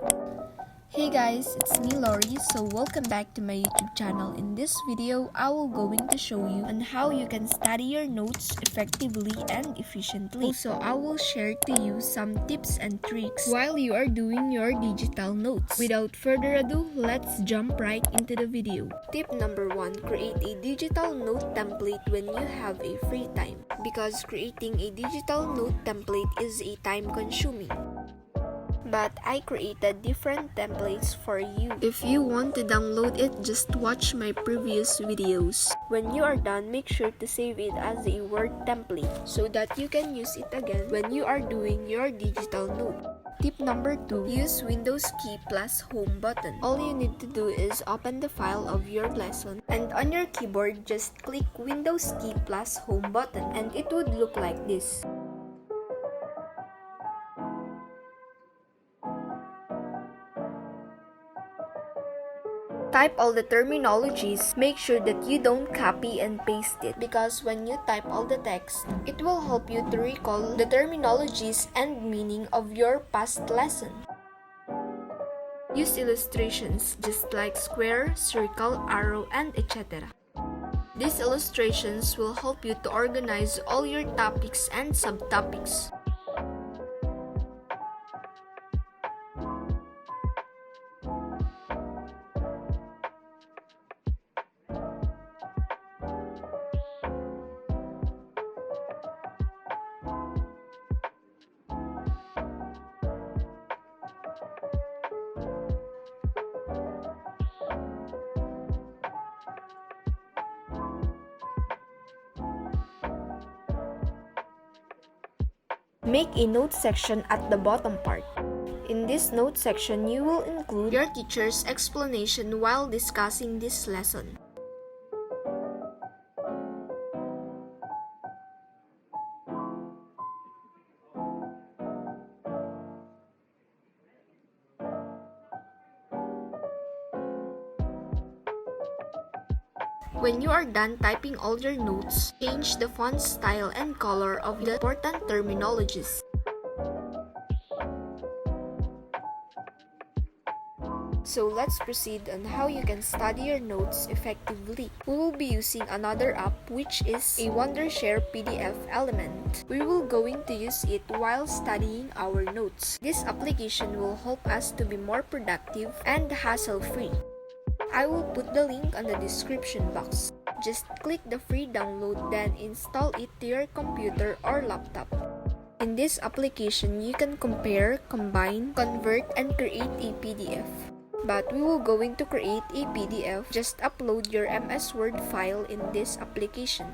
Hey guys, it's me Lori, so welcome back to my YouTube channel. In this video, I will going to show you on how you can study your notes effectively and efficiently. Also, I will share to you some tips and tricks while you are doing your digital notes. Without further ado, let's jump right into the video. Tip number 1, create a digital note template when you have a free time. Because creating a digital note template is a time-consuming. But I created different templates for you. If you want to download it, just watch my previous videos. When you are done, make sure to save it as a Word template so that you can use it again when you are doing your digital note. Tip number 2, use Windows key plus home button. All you need to do is open the file of your lesson and on your keyboard, just click Windows key plus home button and it would look like this. Type all the terminologies. Make sure that you don't copy and paste it because when you type all the text, it will help you to recall the terminologies and meaning of your past lesson. Use illustrations just like square, circle, arrow, and etc. These illustrations will help you to organize all your topics and subtopics. Make a note section at the bottom part. In this note section, you will include your teacher's explanation while discussing this lesson. When you are done typing all your notes, change the font style and color of the important terminologies. So let's proceed on how you can study your notes effectively. We will be using another app which is a Wondershare PDFElement. We will going to use it while studying our notes. This application will help us to be more productive and hassle-free. I will put the link on the description box. Just click the free download, then install it to your computer or laptop. In this application, you can compare, combine, convert, and create a PDF. But we will going to create a PDF. Just upload your MS Word file in this application.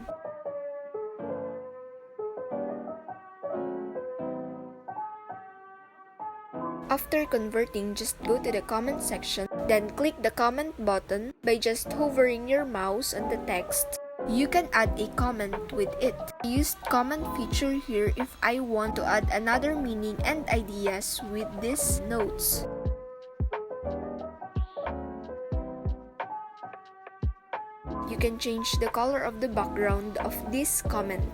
After converting, just go to the comment section, then click the comment button by just hovering your mouse on the text. You can add a comment with it. I used comment feature here if I want to add another meaning and ideas with these notes. You can change the color of the background of this comment.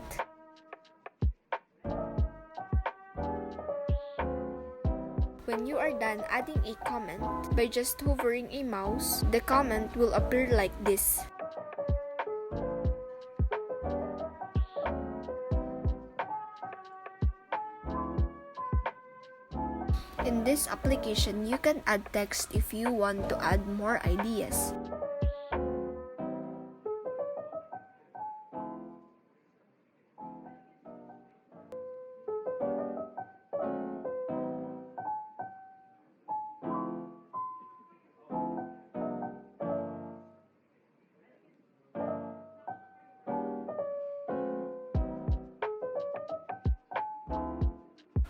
When you are done adding a comment, by just hovering a mouse, the comment will appear like this. In this application, you can add text if you want to add more ideas.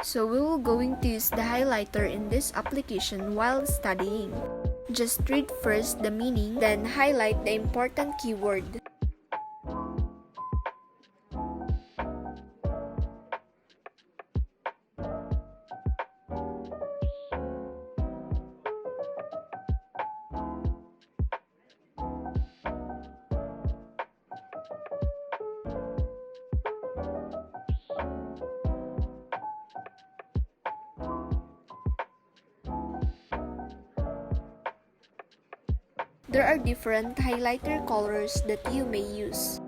So we will going to use the highlighter in this application while studying. Just read first the meaning, then highlight the important keyword. There are different highlighter colors that you may use.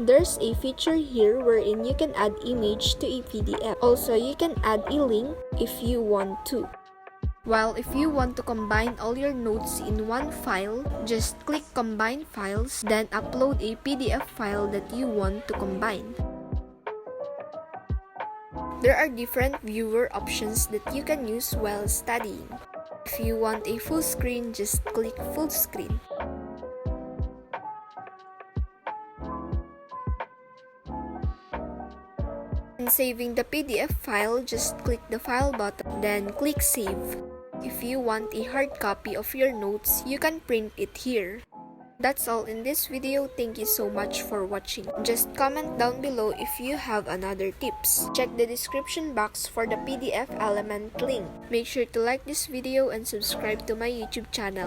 There's a feature here wherein you can add image to a PDF. Also, you can add a link if you want to. While if you want to combine all your notes in one file, just click Combine Files, then upload a PDF file that you want to combine. There are different viewer options that you can use while studying. If you want a full screen, just click Full Screen. In saving the PDF file, just click the File button, then click Save. If you want a hard copy of your notes, you can print it here. That's all in this video. Thank you so much for watching. Just comment down below if you have another tips. Check the description box for the PDFElement link. Make sure to like this video and subscribe to my YouTube channel.